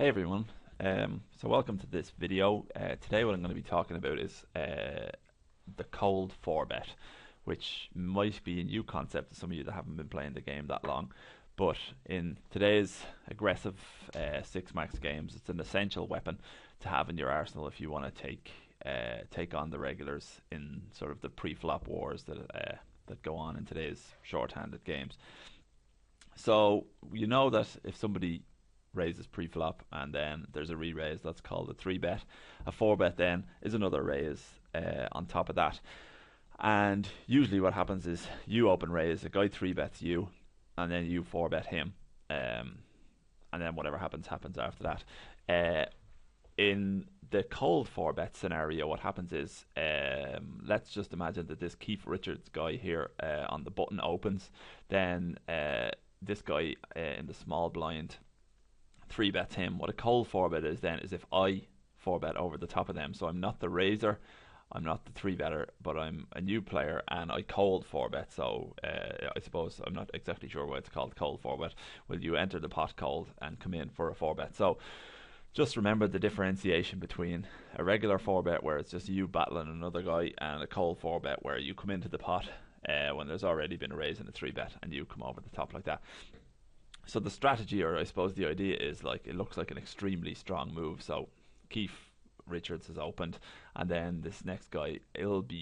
Hey everyone, so welcome to this video. Today what I'm going to be talking about is the cold 4-bet, which might be a new concept to some of you that haven't been playing the game that long. But in today's aggressive 6-max games, it's an essential weapon to have in your arsenal if you want to take on the regulars in sort of the pre-flop wars that go on in today's shorthanded games. So you know that if somebody raises pre-flop and then there's a re-raise, that's called a 3-bet. A 4-bet then is another raise on top of that. And usually what happens is you open raise, a guy 3-bets you, and then you 4-bet him. And then whatever happens after that. In the cold 4-bet scenario, what happens is, let's just imagine that this Keith Richards guy here on the button opens. Then this guy in the small blind 3-bets him. What a cold 4-bet is then is if I 4-bet over the top of them. So I'm not the raiser, I'm not the 3-better, but I'm a new player and I cold 4-bet. So I suppose I'm not exactly sure why it's called cold 4-bet. Will you enter the pot cold and come in for a 4-bet? So just remember the differentiation between a regular 4-bet where it's just you battling another guy and a cold 4-bet where you come into the pot when there's already been a raise and a 3-bet and you come over the top like that. So the strategy, or I suppose the idea, is like it looks like an extremely strong move. So Keith Richards has opened, and then this next guy,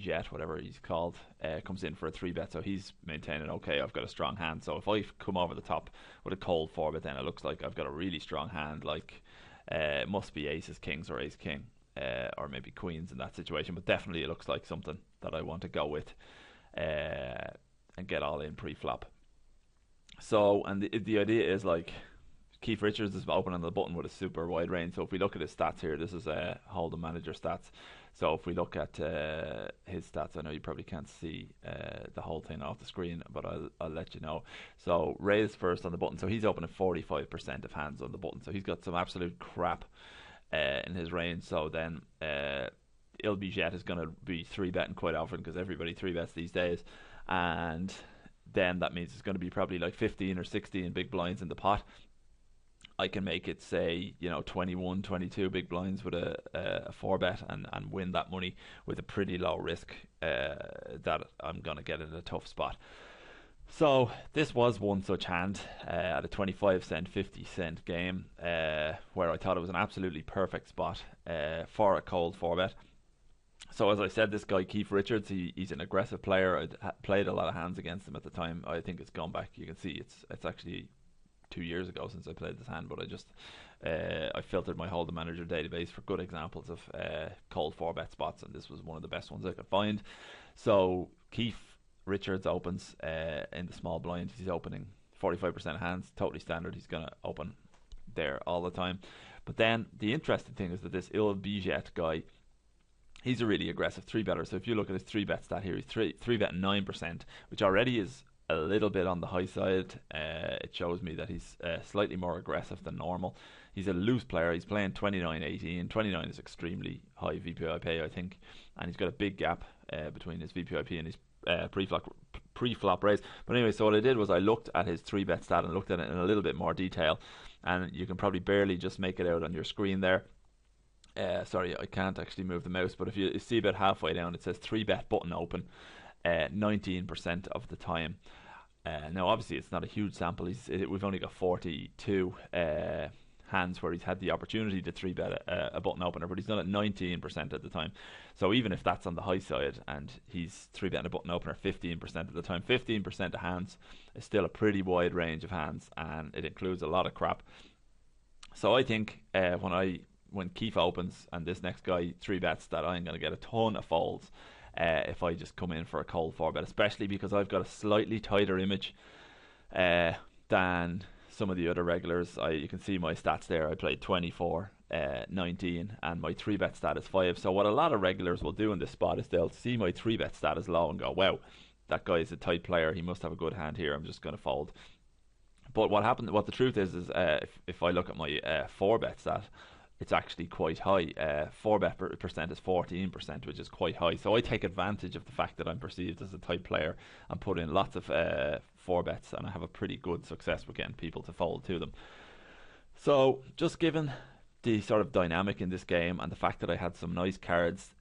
Jet, whatever he's called, comes in for a 3-bet. So he's maintaining, okay, I've got a strong hand. So if I come over the top with a cold 4-bet, then it looks like I've got a really strong hand. Like it must be aces, kings, or ace king, or maybe queens in that situation. But definitely it looks like something that I want to go with and get all in pre-flop. So, and the idea is like Keith Richards is opening the button with a super wide range. So if we look at his stats here, this is holdem manager stats. So if we look at his stats, I know you probably can't see the whole thing off the screen, but I'll let you know. So raise first on the button. So he's opening 45% of hands on the button. So he's got some absolute crap in his range. So then Jet is going to be 3-betting quite often because everybody 3-bets these days, and then that means it's going to be probably like 15 or 16 big blinds in the pot. I can make it, say, 21, 22 big blinds with a 4-bet and win that money with a pretty low risk that I'm going to get in a tough spot. So this was one such hand at a 25-cent, 50-cent game where I thought it was an absolutely perfect spot for a cold 4-bet. So as I said, this guy Keith Richards, he's an aggressive player. I'd played a lot of hands against him at the time. I think it's gone back. You can see it's actually 2 years ago since I played this hand. But I filtered my holdem manager database for good examples of cold 4-bet spots, and this was one of the best ones I could find. So Keith Richards opens in the small blind. He's opening 45% of hands, totally standard. He's gonna open there all the time. But then the interesting thing is that this Jet guy, he's a really aggressive 3-better. So if you look at his 3-bet stat here, he's 3-betting 9%, which already is a little bit on the high side. It shows me that he's slightly more aggressive than normal. He's a loose player. He's playing 29-18. 29 is extremely high VPIP, I think, and he's got a big gap between his VPIP and his pre-flop raise. But anyway, so what I did was I looked at his 3-bet stat and looked at it in a little bit more detail, and you can probably barely just make it out on your screen there. Sorry, I can't actually move the mouse, but if you see about halfway down, it says 3-bet button open 19% of the time. Now, obviously, it's not a huge sample. We've only got 42 hands where he's had the opportunity to 3-bet a button opener, but he's done it 19% of the time. So even if that's on the high side and he's 3-betting a button opener 15% of the time, 15% of hands is still a pretty wide range of hands, and it includes a lot of crap. So I think when Keith opens and this next guy 3-bets, that I'm going to get a ton of folds if I just come in for a cold 4-bet, especially because I've got a slightly tighter image than some of the other regulars. You can see my stats there. I played 24, 19, and my 3-bet stat is 5. So what a lot of regulars will do in this spot is they'll see my 3-bet stat is low and go, wow, that guy is a tight player. He must have a good hand here. I'm just going to fold. But what the truth is if I look at my 4-bet stat, it's actually quite high. 4-bet percent is 14%, which is quite high. So I take advantage of the fact that I'm perceived as a tight player and put in lots of 4-bets, and I have a pretty good success with getting people to fold to them. So just given the sort of dynamic in this game and the fact that I had some nice cards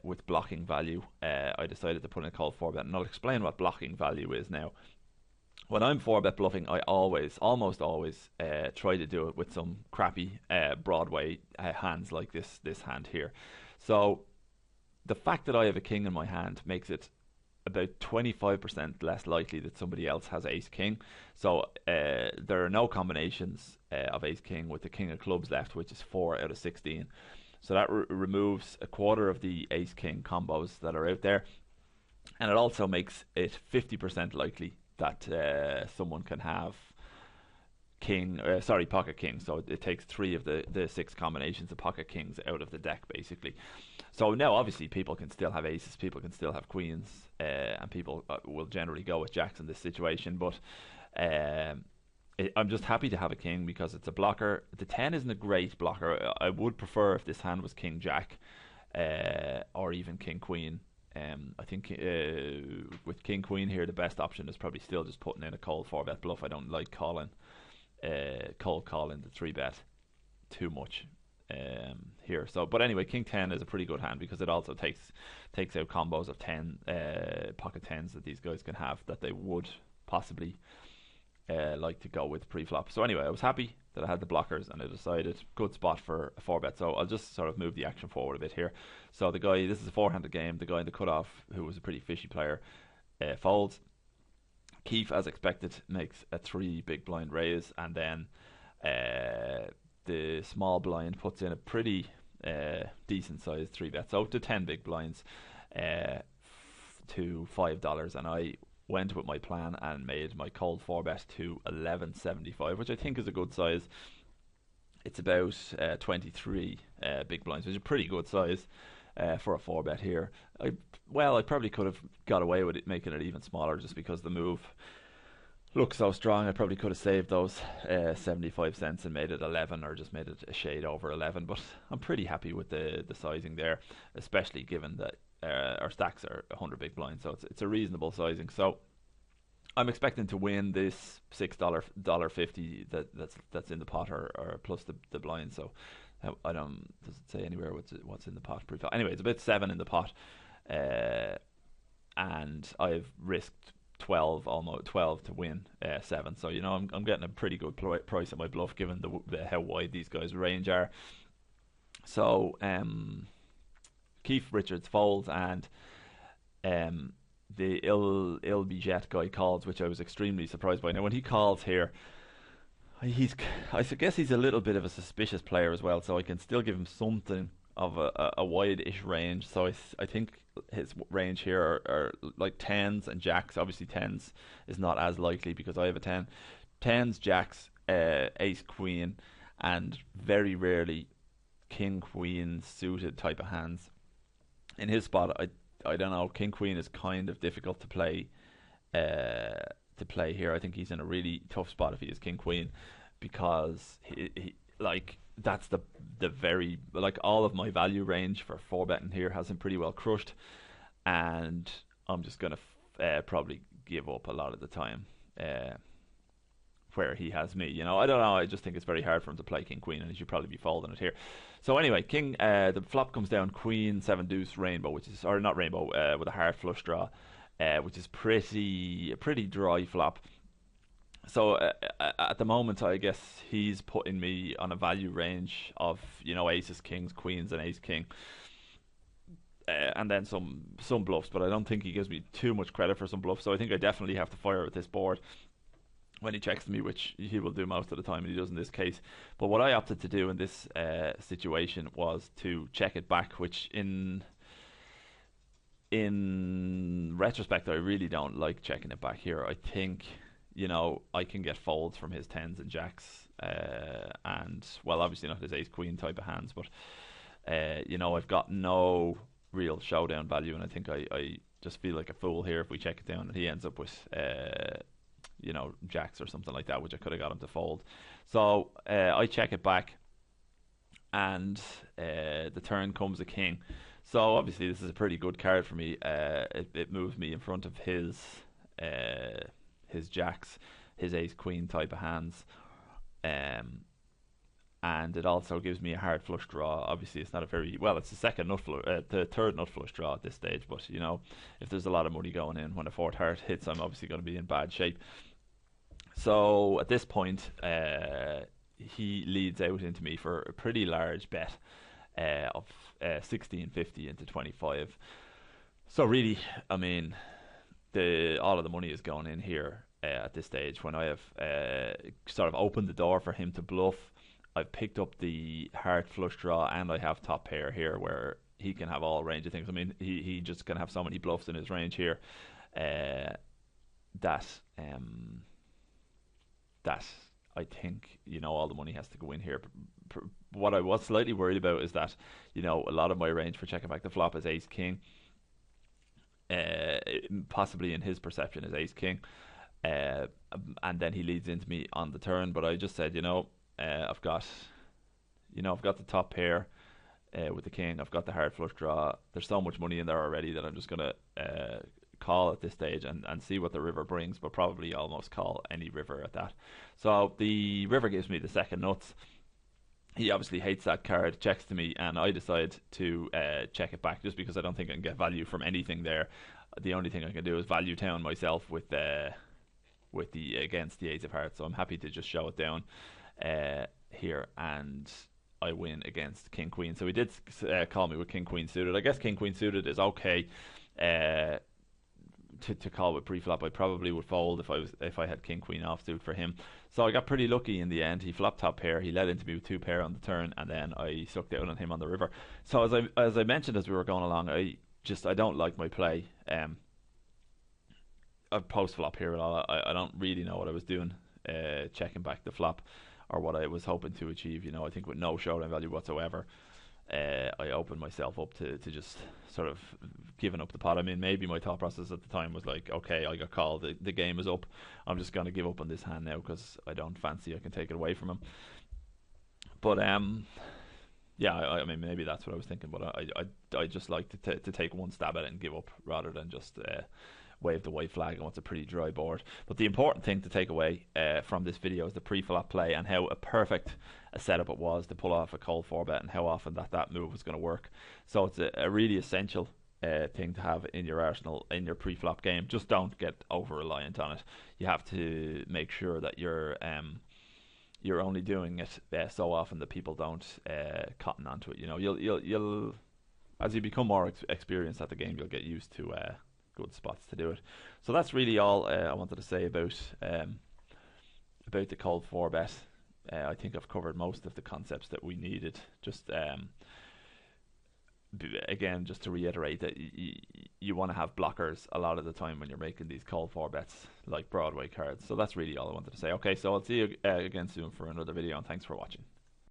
with blocking value, I decided to put in a call 4-bet, and I'll explain what blocking value is now. When I'm 4-bet bluffing, I almost always, try to do it with some crappy Broadway hands like this hand here. So the fact that I have a king in my hand makes it about 25% less likely that somebody else has ace king. So there are no combinations of ace king with the king of clubs left, which is 4 out of 16. So that removes a quarter of the ace king combos that are out there, and it also makes it 50% likely that someone can have pocket king. So it takes 3 of the 6 combinations of pocket kings out of the deck, basically. So now, obviously, people can still have aces, people can still have queens, and people will generally go with jacks in this situation. But I'm just happy to have a king because it's a blocker. The 10 isn't a great blocker. I would prefer if this hand was king jack, or even king queen. I think with king queen here, the best option is probably still just putting in a cold 4-bet bluff. I don't like calling the 3-bet too much here. So, but anyway, king 10 is a pretty good hand because it also takes out combos of 10 pocket 10s that these guys can have that they would possibly like to go with pre-flop. So anyway, I was happy that I had the blockers, and I decided good spot for a 4-bet. So I'll just sort of move the action forward a bit here. So the guy, this is a 4-handed game. The guy in the cutoff, who was a pretty fishy player, folds. Keith, as expected, makes a 3 big blind raise, and then the small blind puts in a pretty decent sized 3-bet, so to 10 big blinds to $5, and I went with my plan and made my cold 4-bet to 11.75, which I think is a good size. It's about 23 big blinds, which is a pretty good size for a 4-bet here. I probably could have got away with it, making it even smaller, just because the move looks so strong. I probably could have saved those 75 cents and made it 11, or just made it a shade over 11. But I'm pretty happy with the sizing there, especially given that our stacks are 100 big blinds, so it's a reasonable sizing. So I'm expecting to win this $6.50 that's in the pot, or plus the blind. So I don't, does it say anywhere what's in the pot pre-flop? Anyway, it's about 7 in the pot, and I've risked 12, almost 12 to win 7. So I'm getting a pretty good price at my bluff, given the how wide these guys' range are. So Keith Richards folds, and the Il Bijet guy calls, which I was extremely surprised by. Now when he calls here, I guess he's a little bit of a suspicious player as well, so I can still give him something of a wide-ish range. So I think his range here are like 10s and jacks. Obviously 10s is not as likely because I have a 10. 10s, jacks, ace, queen, and very rarely king, queen suited type of hands. In his spot, I don't know, king, queen is kind of difficult to play here. I think he's in a really tough spot if he is king, queen, because he like that's the very, like, all of my value range for 4-betting here has him pretty well crushed, and I'm just gonna probably give up a lot of the time where he has me. I don't know, I just think it's very hard for him to play king queen, and he should probably be folding it here. So anyway, king, the flop comes down queen 7 deuce rainbow, which is, or not rainbow, with a hard flush draw, which is a pretty dry flop. So at the moment, I guess he's putting me on a value range of aces, kings, queens, and ace king, and then some bluffs. But I don't think he gives me too much credit for some bluffs. So I think I definitely have to fire with this board when he checks me, which he will do most of the time, and he does in this case. But what I opted to do in this situation was to check it back, which in retrospect, I really don't like checking it back here. I think I can get folds from his 10s and jacks, and obviously not his ace queen type of hands, but I've got no real showdown value, and I think I just feel like a fool here if we check it down and he ends up with jacks or something like that, which I could have got him to fold. So I check it back, and the turn comes a king. So obviously this is a pretty good card for me. It moves me in front of his jacks, his ace queen type of hands, and it also gives me a hard flush draw. Obviously, it's not a very well. It's the the third nut flush draw at this stage. But if there's a lot of money going in when a fourth heart hits, I'm obviously going to be in bad shape. So at this point, he leads out into me for a pretty large bet of 1650 into 25. So really, I mean, all of the money is going in here at this stage when I have sort of opened the door for him to bluff. I've picked up the hard flush draw, and I have top pair here where he can have all range of things. I mean, he just can have so many bluffs in his range here that I think all the money has to go in here. What I was slightly worried about is that a lot of my range for checking back the flop is ace king. Possibly in his perception is ace king, and then he leads into me on the turn. But I just said, I've got the top pair with the king. I've got the hard flush draw. There's so much money in there already that I'm just gonna call at this stage and see what the river brings, but probably almost call any river at that. So the river gives me the second nuts. He obviously hates that card, checks to me, and I decide to check it back just because I don't think I can get value from anything there. The only thing I can do is value down myself with the against the ace of hearts. So I'm happy to just show it down here, and I win against king queen. So he did call me with king queen suited. I guess king queen suited is okay. To call with pre-flop. I probably would fold if I had king queen offsuit for him. So I got pretty lucky in the end. He flopped top pair. He led into me with two pair on the turn, and then I sucked out on him on the river. So as I mentioned as we were going along, I don't like my play. Post flop here at all. I don't really know what I was doing, checking back the flop or what I was hoping to achieve. I think with no showdown value whatsoever. I opened myself up to just sort of giving up the pot. I mean, maybe my thought process at the time was like, okay, I got called, the game is up, I'm just going to give up on this hand now because I don't fancy I can take it away from him. But yeah, I mean, maybe that's what I was thinking, but I just like to take one stab at it and give up rather than just wave the white flag on what's a pretty dry board. But the important thing to take away from this video is the pre-flop play and how a perfect a setup it was to pull off a cold 4-bet and how often that move was going to work. So it's a really essential thing to have in your arsenal in your pre-flop game. Just don't get over reliant on it. You have to make sure that you're only doing it so often that people don't cotton onto it. You'll as you become more experienced at the game, you'll get used to good spots to do it. So that's really all I wanted to say about the cold 4-bet. I think I've covered most of the concepts that we needed. Just again, just to reiterate that you want to have blockers a lot of the time when you're making these cold 4-bets like Broadway cards. So that's really all I wanted to say. Okay, so I'll see you again soon for another video, and thanks for watching.